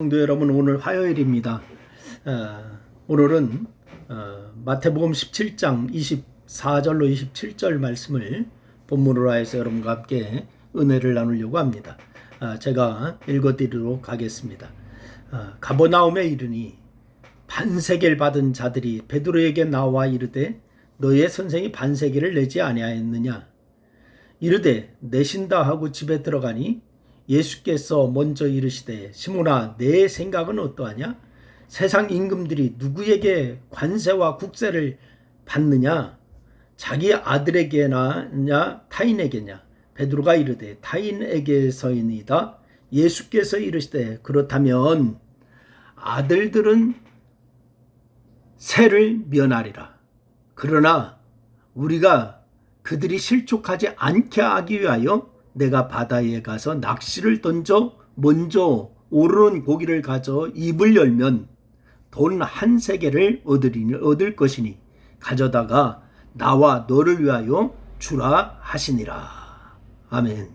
성도 여러분, 오늘 화요일입니다. 오늘은 마태복음 17장 24절로 27절 말씀을 본문으로 해서 여러분과 함께 은혜를 나누려고 합니다. 제가 읽어드리도록 하겠습니다. 가버나움에 이르니 반세계를 받은 자들이 베드로에게 나와 이르되 너의 선생이 반세계를 내지 아니하였느냐? 이르되 내신다 하고 집에 들어가니 예수께서 먼저 이르시되 시몬아 내 생각은 어떠하냐? 세상 임금들이 누구에게 관세와 국세를 받느냐? 자기 아들에게냐 타인에게냐? 베드로가 이르되 타인에게서이니이다. 예수께서 이르시되 그렇다면 아들들은 세를 면하리라. 그러나 우리가 그들이 실족하지 않게 하기 위하여 내가 바다에 가서 낚시를 던져 먼저 오르는 고기를 가져 입을 열면 돈 한 세겔을 얻을 것이니 가져다가 나와 너를 위하여 주라 하시니라. 아멘.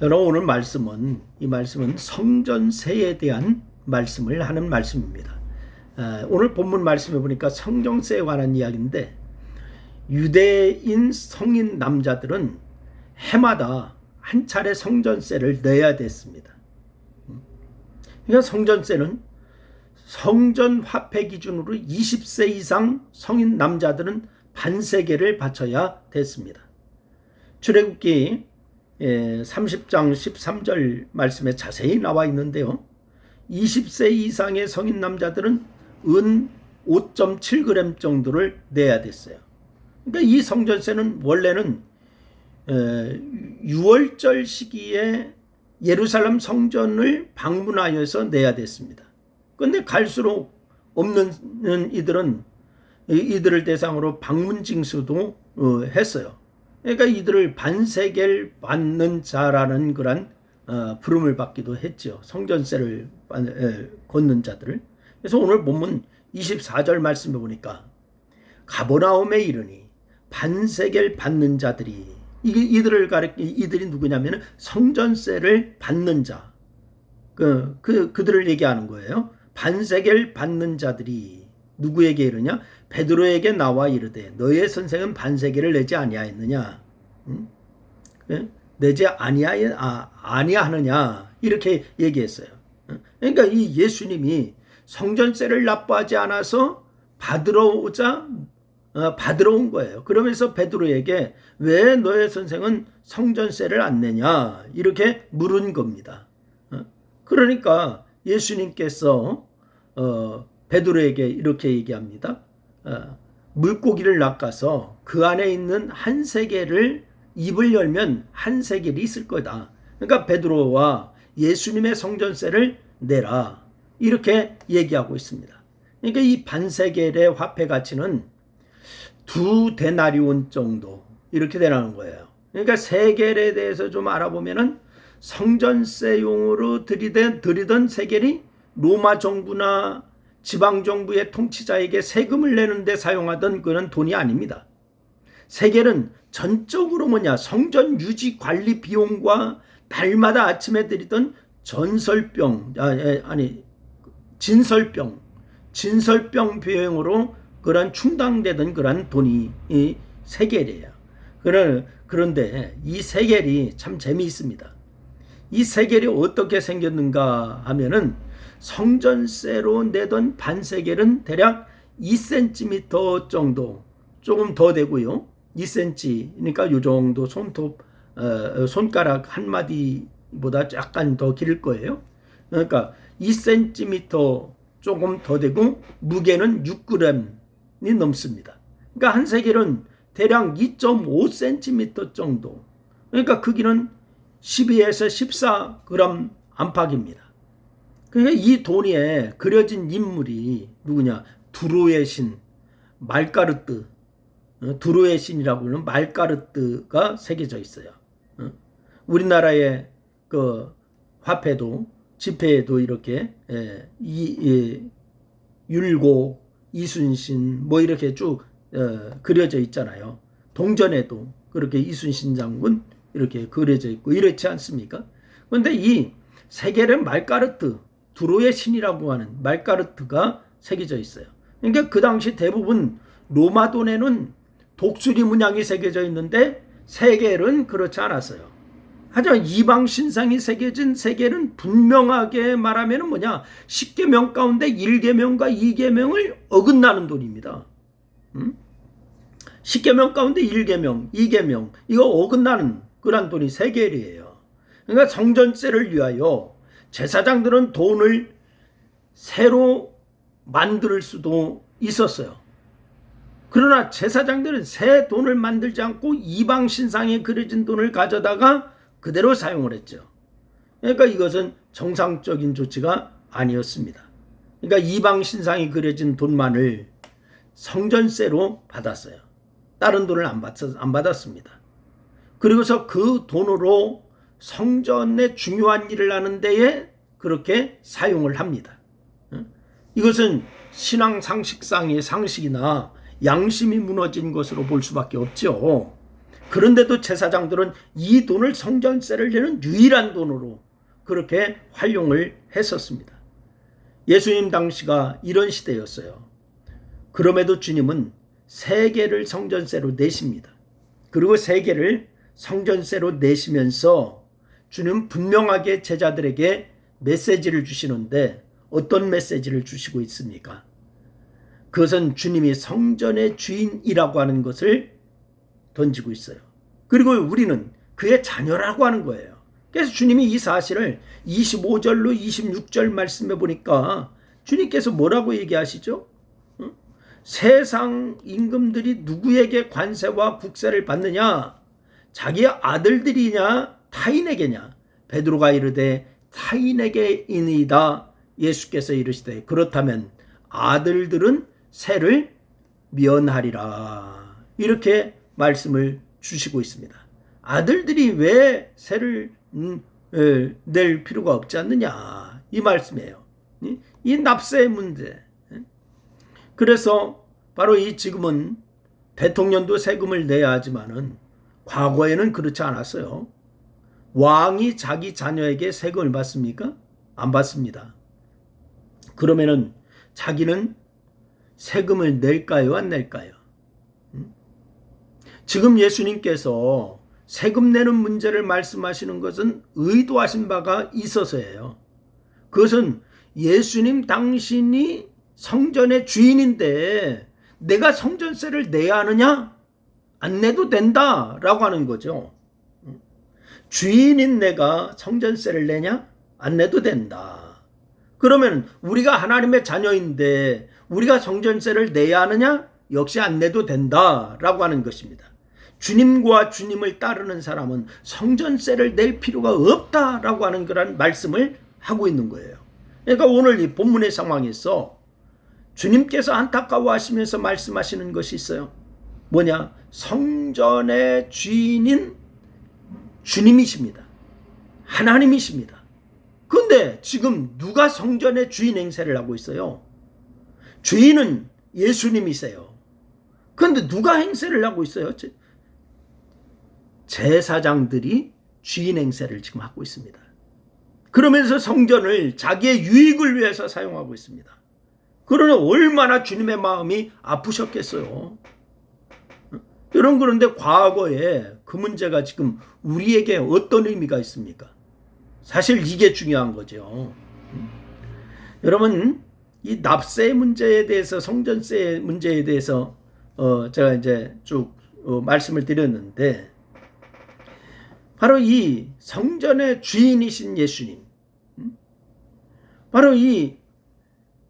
여러분, 오늘 말씀은 이 말씀은 성전세에 대한 말씀을 하는 말씀입니다. 오늘 본문 말씀에 보니까 성전세에 관한 이야기인데 유대인 성인 남자들은 해마다 한 차례 성전세를 내야 됐습니다. 그러니까 성전세는 성전 화폐 기준으로 20세 이상 성인 남자들은 반세겔을 바쳐야 됐습니다. 출애굽기 30장 13절 말씀에 자세히 나와 있는데요. 20세 이상의 성인 남자들은 은 5.7g 정도를 내야 됐어요. 그러니까 이 성전세는 원래는 6월절 시기에 예루살렘 성전을 방문하여서 내야 됐습니다. 그런데 갈수록 없는 이들을 대상으로 방문 징수도 했어요. 그러니까 이들을 반세겔 받는 자라는 그런 부름을 받기도 했죠. 성전세를 걷는 자들을. 그래서 오늘 본문 24절 말씀해 보니까 가버나움에 이르니 반세겔 받는 자들이 이들이 누구냐면 성전세를 받는 자, 그들을 얘기하는 거예요. 반세겔 받는 자들이 누구에게 이르냐? 베드로에게 나와 이르되 너의 선생은 반세겔을 내지 아니하였느냐? 내지 아니하느냐? 이렇게 얘기했어요. 그러니까 이 예수님이 성전세를 납부하지 않아서 받으러 온 거예요. 그러면서 베드로에게 왜 너의 선생은 성전세를 안 내냐? 이렇게 물은 겁니다. 그러니까 예수님께서 베드로에게 이렇게 얘기합니다. 물고기를 낚아서 그 안에 있는 한 세겔을 입을 열면 한 세겔이 있을 거다. 그러니까 베드로와 예수님의 성전세를 내라. 이렇게 얘기하고 있습니다. 그러니까 이 반세겔의 화폐 가치는 2데나리온 정도 이렇게 되는 거예요. 그러니까 세겔에 대해서 좀 알아보면은 성전세용으로 들이던 세겔이 로마 정부나 지방 정부의 통치자에게 세금을 내는데 사용하던 그런 돈이 아닙니다. 세겔은 전적으로 성전 유지 관리 비용과 달마다 아침에 드리던 진설병 비용으로 그런 충당되던 그런 돈이 이 세겔이에요. 그런데 이 세겔이 참 재미있습니다. 이 세겔이 어떻게 생겼는가 하면은 성전세로 내던 반세겔은 대략 2cm 정도, 조금 더 되고요. 2cm, 그러니까 요 정도 손가락 한 마디보다 약간 더 길 거예요. 그러니까 2cm 조금 더 되고 무게는 6g이 넘습니다. 그러니까 한 세겔은 대략 2.5cm 정도. 그러니까 크기는 12에서 14g 안팎입니다. 그러니까 이 돈에 그려진 인물이 누구냐? 두로의 신, 말가르트. 두로의 신이라고 하는 말가르트가 새겨져 있어요. 우리나라의 그 화폐도 지폐에도 이렇게 율곡, 이순신 뭐 이렇게 쭉 그려져 있잖아요. 동전에도 그렇게 이순신 장군 이렇게 그려져 있고 이렇지 않습니까? 그런데 이 세겔은 말가르트, 두로의 신이라고 하는 말가르트가 새겨져 있어요. 그러니까 그 당시 대부분 로마 돈에는 독수리 문양이 새겨져 있는데 세겔은 그렇지 않았어요. 하지만 이방 신상이 새겨진 세겔은 분명하게 말하면 뭐냐, 10계명 가운데 1계명과 2계명을 어긋나는 돈입니다. 10계명 가운데 1계명, 2계명 이거 어긋나는 그런 돈이 세겔이에요. 그러니까 성전세를 위하여 제사장들은 돈을 새로 만들 수도 있었어요. 그러나 제사장들은 새 돈을 만들지 않고 이방 신상에 그려진 돈을 가져다가 그대로 사용을 했죠. 그러니까 이것은 정상적인 조치가 아니었습니다. 그러니까 이방 신상이 그려진 돈만을 성전세로 받았어요. 다른 돈을 안 받았습니다. 그리고서 그 돈으로 성전의 중요한 일을 하는 데에 그렇게 사용을 합니다. 이것은 신앙 상식상의 상식이나 양심이 무너진 것으로 볼 수밖에 없죠. 그런데도 제사장들은 이 돈을 성전세를 내는 유일한 돈으로 그렇게 활용을 했었습니다. 예수님 당시가 이런 시대였어요. 그럼에도 주님은 세계를 성전세로 내십니다. 그리고 세계를 성전세로 내시면서 주님 분명하게 제자들에게 메시지를 주시는데 어떤 메시지를 주시고 있습니까? 그것은 주님이 성전의 주인이라고 하는 것을 던지고 있어요. 그리고 우리는 그의 자녀라고 하는 거예요. 그래서 주님이 이 사실을 25절로 26절 말씀해 보니까 주님께서 뭐라고 얘기하시죠? 세상 임금들이 누구에게 관세와 국세를 받느냐? 자기 아들들이냐 타인에게냐? 베드로가 이르되 타인에게이니이다. 예수께서 이르시되 그렇다면 아들들은 세를 면하리라. 이렇게 말씀을 주시고 있습니다. 아들들이 왜 세를 낼 필요가 없지 않느냐 이 말씀이에요. 이 납세의 문제. 그래서 바로 이 지금은 대통령도 세금을 내야 하지만은 과거에는 그렇지 않았어요. 왕이 자기 자녀에게 세금을 받습니까? 안 받습니다. 그러면은 자기는 세금을 낼까요? 안 낼까요? 지금 예수님께서 세금 내는 문제를 말씀하시는 것은 의도하신 바가 있어서예요. 그것은 예수님 당신이 성전의 주인인데 내가 성전세를 내야 하느냐? 안 내도 된다라고 하는 거죠. 주인인 내가 성전세를 내냐? 안 내도 된다. 그러면 우리가 하나님의 자녀인데 우리가 성전세를 내야 하느냐? 역시 안 내도 된다라고 하는 것입니다. 주님과 주님을 따르는 사람은 성전세를 낼 필요가 없다라고 하는 그런 말씀을 하고 있는 거예요. 그러니까 오늘 이 본문의 상황에서 주님께서 안타까워하시면서 말씀하시는 것이 있어요. 뭐냐? 성전의 주인인 주님이십니다. 하나님이십니다. 그런데 지금 누가 성전의 주인 행세를 하고 있어요? 주인은 예수님이세요. 그런데 누가 행세를 하고 있어요? 제사장들이 주인 행세를 지금 하고 있습니다. 그러면서 성전을 자기의 유익을 위해서 사용하고 있습니다. 그러니 얼마나 주님의 마음이 아프셨겠어요. 여러분, 그런데 과거에 그 문제가 지금 우리에게 어떤 의미가 있습니까? 사실 이게 중요한 거죠. 여러분, 이 납세 문제에 대해서, 성전세 문제에 대해서 제가 이제 쭉 말씀을 드렸는데, 바로 이 성전의 주인이신 예수님, 바로 이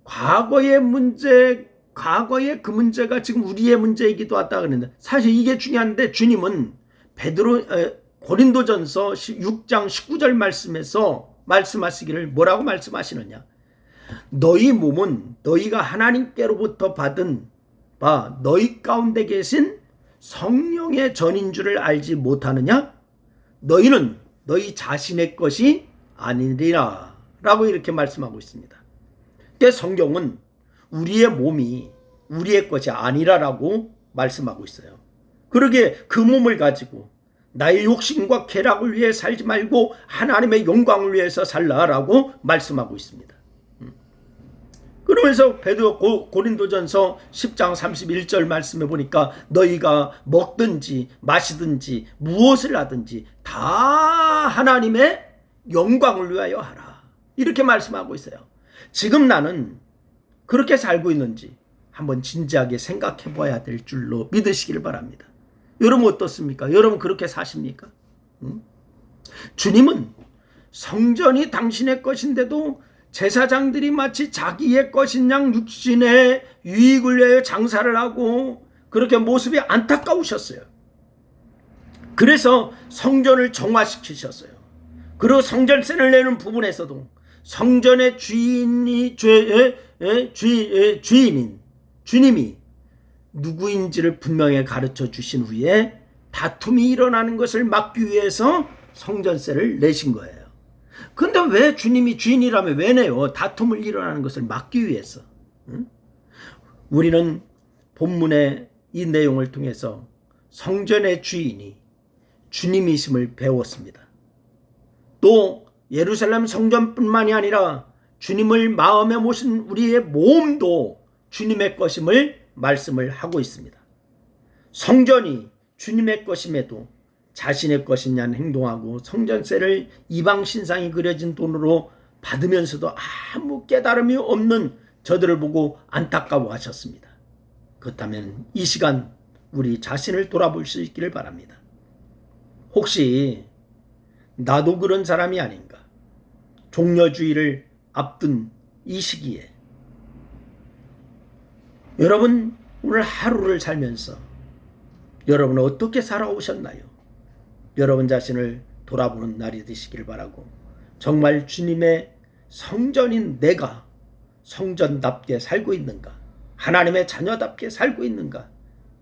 과거의 문제, 과거의 그 문제가 지금 우리의 문제이기도 하다 그랬는데, 사실 이게 중요한데 주님은 고린도전서 6장 19절 말씀에서 말씀하시기를 뭐라고 말씀하시느냐? 너희 몸은 너희가 하나님께로부터 받은 바 너희 가운데 계신 성령의 전인 줄을 알지 못하느냐? 너희는 너희 자신의 것이 아니리라 라고 이렇게 말씀하고 있습니다. 그러니까 성경은 우리의 몸이 우리의 것이 아니라라고 말씀하고 있어요. 그러기에 그 몸을 가지고 나의 욕심과 쾌락을 위해 살지 말고 하나님의 영광을 위해서 살라라고 말씀하고 있습니다. 그러면서 베드로 고린도전서 10장 31절 말씀해 보니까 너희가 먹든지 마시든지 무엇을 하든지 다 하나님의 영광을 위하여 하라. 이렇게 말씀하고 있어요. 지금 나는 그렇게 살고 있는지 한번 진지하게 생각해 봐야 될 줄로 믿으시기를 바랍니다. 여러분 어떻습니까? 여러분 그렇게 사십니까? 주님은 성전이 당신의 것인데도 제사장들이 마치 자기의 것인 양 육신의 유익을 위하여 장사를 하고 그렇게 모습이 안타까우셨어요. 그래서 성전을 정화시키셨어요. 그리고 성전세를 내는 부분에서도 성전의 주인인 주님이 누구인지를 분명히 가르쳐 주신 후에 다툼이 일어나는 것을 막기 위해서 성전세를 내신 거예요. 근데 왜 주님이 주인이라면 왜 내요? 다툼을 일어나는 것을 막기 위해서. 우리는 본문의 이 내용을 통해서 성전의 주인이 주님이심을 배웠습니다. 또 예루살렘 성전뿐만이 아니라 주님을 마음에 모신 우리의 몸도 주님의 것임을 말씀을 하고 있습니다. 성전이 주님의 것임에도 자신의 것이냐는 행동하고 성전세를 이방 신상이 그려진 돈으로 받으면서도 아무 깨달음이 없는 저들을 보고 안타까워하셨습니다. 그렇다면 이 시간 우리 자신을 돌아볼 수 있기를 바랍니다. 혹시 나도 그런 사람이 아닌가? 종려주의를 앞둔 이 시기에 여러분 오늘 하루를 살면서 여러분은 어떻게 살아오셨나요? 여러분 자신을 돌아보는 날이 되시길 바라고 정말 주님의 성전인 내가 성전답게 살고 있는가? 하나님의 자녀답게 살고 있는가?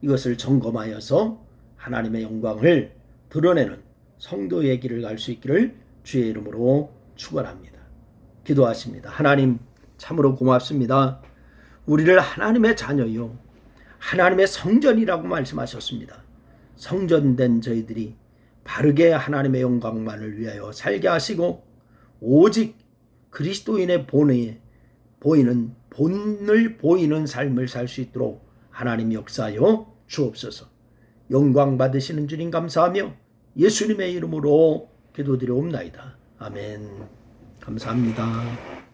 이것을 점검하여서 하나님의 영광을 드러내는 성도의 길을 갈 수 있기를 주의 이름으로 축원합니다. 기도하십니다. 하나님 참으로 고맙습니다. 우리를 하나님의 자녀요 하나님의 성전이라고 말씀하셨습니다. 성전된 저희들이 바르게 하나님의 영광만을 위하여 살게 하시고 오직 그리스도인의 본을 보이는 삶을 살 수 있도록 하나님 역사하여 주옵소서. 영광 받으시는 주님 감사하며 예수님의 이름으로 기도드리옵나이다. 아멘. 감사합니다.